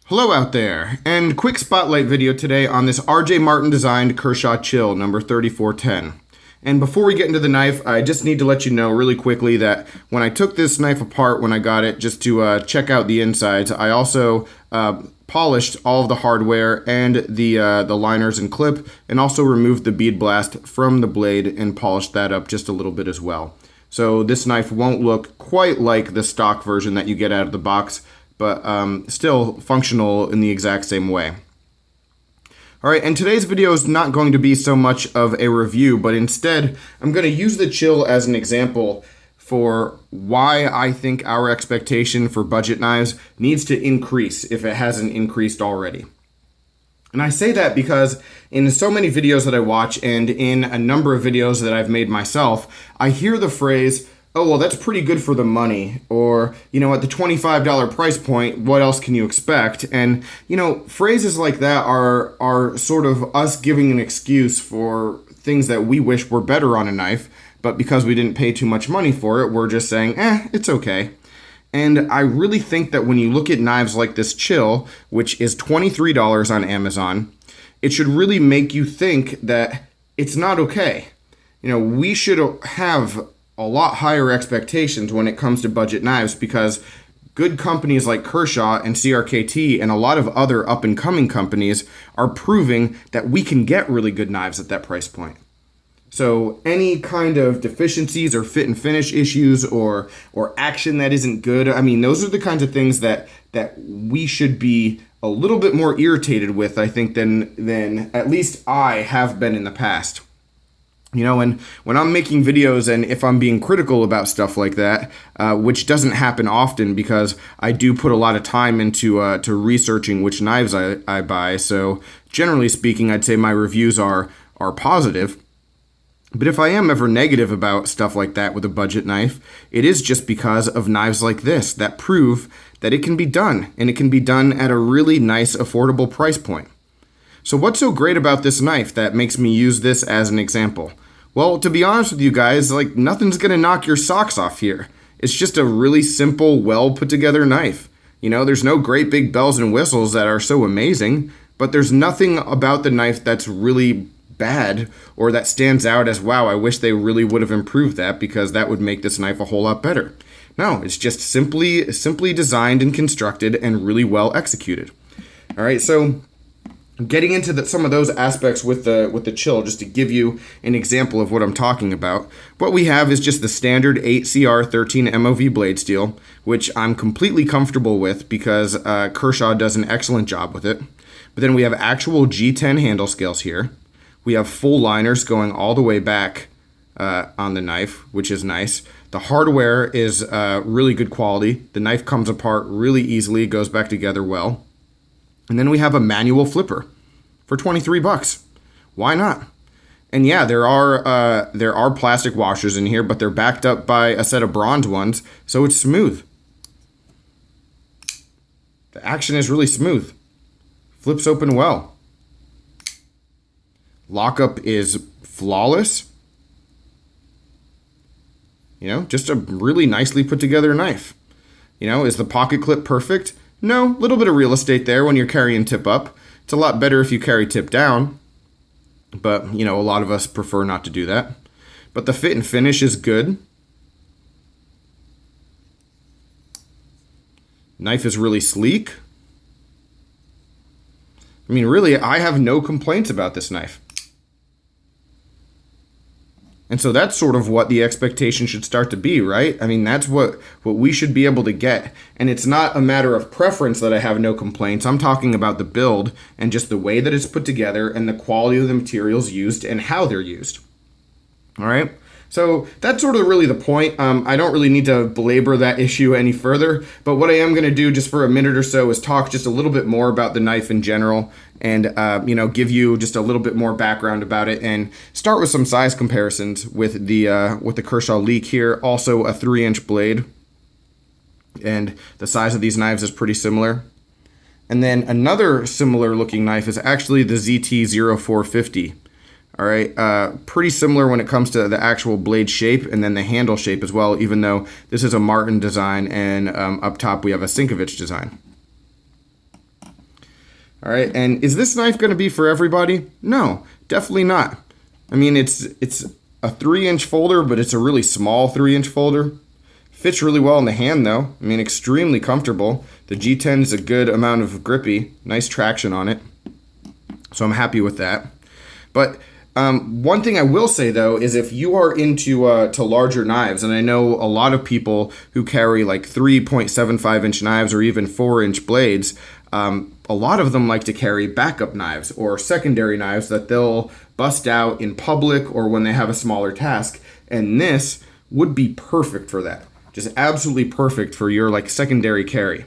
Hello out there, and quick spotlight video today on this RJ Martin designed Kershaw Chill number 3410. And before we get into the knife, I just need to let you know really quickly that when I took this knife apart when I got it just to check out the insides, I also polished all of the hardware and the liners and clip, and also removed the bead blast from the blade and polished that up just a little bit as well. So this knife won't look quite like the stock version that you get out of the box, but still functional in the exact same way. Alright, and today's video is not going to be so much of a review, but instead I'm going to use the Chill as an example for why I think our expectation for budget knives needs to increase if it hasn't increased already. And I say that because in so many videos that I watch and in a number of videos that I've made myself, I hear the phrase, "Oh, well, that's pretty good for the money," or, you know, at the $25 price point, what else can you expect? And, you know, phrases like that are sort of us giving an excuse for things that we wish were better on a knife, but because we didn't pay too much money for it, we're just saying, it's okay. And I really think that when you look at knives like this Chill, which is $23 on Amazon, it should really make you think that it's not okay. You know, we should have a lot higher expectations when it comes to budget knives, because good companies like Kershaw and CRKT and a lot of other up-and-coming companies are proving that we can get really good knives at that price point. So any kind of deficiencies or fit and finish issues or action that isn't good, I mean, those are the kinds of things that we should be a little bit more irritated with, I think, than at least I have been in the past. You know, and when I'm making videos and if I'm being critical about stuff like that, which doesn't happen often because I do put a lot of time into to researching which knives I buy, so generally speaking, I'd say my reviews are positive. But if I am ever negative about stuff like that with a budget knife, it is just because of knives like this that prove that it can be done, and it can be done at a really nice, affordable price point. So what's so great about this knife that makes me use this as an example? Well, to be honest with you guys, like, nothing's gonna knock your socks off here. It's just a really simple, well put together knife. You know, there's no great big bells and whistles that are so amazing, but there's nothing about the knife that's really bad or that stands out as, wow, I wish they really would have improved that because that would make this knife a whole lot better. No, it's just simply designed and constructed and really well executed. All right, so getting into some of those aspects with the Chill, just to give you an example of what I'm talking about, what we have is just the standard 8CR13 MOV blade steel, which I'm completely comfortable with because Kershaw does an excellent job with it. But then we have actual G10 handle scales here. We have full liners going all the way back on the knife, which is nice. The hardware is really good quality. The knife comes apart really easily, goes back together well. And then we have a manual flipper for 23 bucks. Why not? And yeah, there are plastic washers in here, but they're backed up by a set of bronze ones, so it's smooth. The action is really smooth. Flips open well. Lockup is flawless. You know, just a really nicely put together knife. You know, is the pocket clip perfect? No, a little bit of real estate there when you're carrying tip up. It's a lot better if you carry tip down, but, you know, a lot of us prefer not to do that. But the fit and finish is good. Knife is really sleek. I mean, really, I have no complaints about this knife. And so that's sort of what the expectation should start to be, right? I mean, that's what we should be able to get. And it's not a matter of preference that I have no complaints. I'm talking about the build and just the way that it's put together and the quality of the materials used and how they're used. All right? So that's sort of really the point. I don't really need to belabor that issue any further, but what I am going to do just for a minute or so is talk just a little bit more about the knife in general and, you know, give you just a little bit more background about it and start with some size comparisons with the Kershaw Leak here. Also a 3-inch blade, and the size of these knives is pretty similar. And then another similar looking knife is actually the ZT-0450. All right, pretty similar when it comes to the actual blade shape and then the handle shape as well, even though this is a Martin design and up top we have a Sinkovich design. All right, and is this knife going to be for everybody? No, definitely not. I mean, it's a 3-inch folder, but it's a really small 3-inch folder. Fits really well in the hand though. I mean, extremely comfortable. The G10 is a good amount of grippy, nice traction on it. So I'm happy with that. But one thing I will say though is if you are into to larger knives, and I know a lot of people who carry like 3.75 inch knives or even 4-inch blades, a lot of them like to carry backup knives or secondary knives that they'll bust out in public or when they have a smaller task. And this would be perfect for that. Just absolutely perfect for your like secondary carry.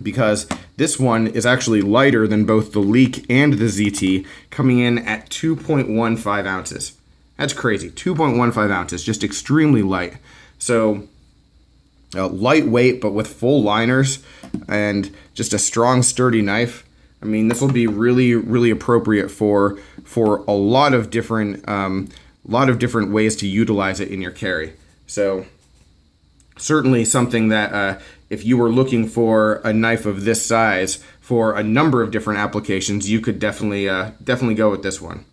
Because this one is actually lighter than both the Leek and the ZT, coming in at 2.15 ounces. That's crazy. 2.15 ounces, just extremely light. So lightweight, but with full liners and just a strong, sturdy knife. I mean, this will be really, really appropriate for a lot of different ways to utilize it in your carry. So certainly something that if you were looking for a knife of this size for a number of different applications, you could definitely go with this one.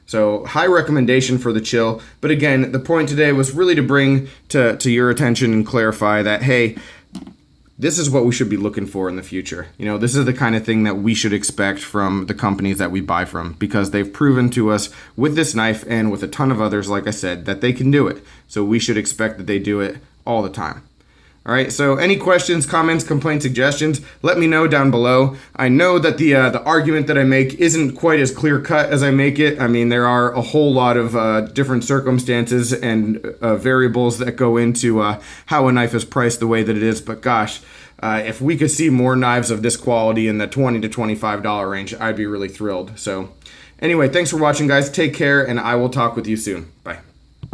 So high recommendation for the Chill. But again, the point today was really to bring to your attention and clarify that, hey, this is what we should be looking for in the future. You know, this is the kind of thing that we should expect from the companies that we buy from, because they've proven to us with this knife and with a ton of others, like I said, that they can do it. So we should expect that they do it all the time. All right, so any questions, comments, complaints, suggestions, let me know down below. I know that the argument that I make isn't quite as clear-cut as I make it. I mean, there are a whole lot of different circumstances and variables that go into how a knife is priced the way that it is. But gosh, if we could see more knives of this quality in the $20 to $25 range, I'd be really thrilled. So anyway, thanks for watching, guys. Take care, and I will talk with you soon. Bye.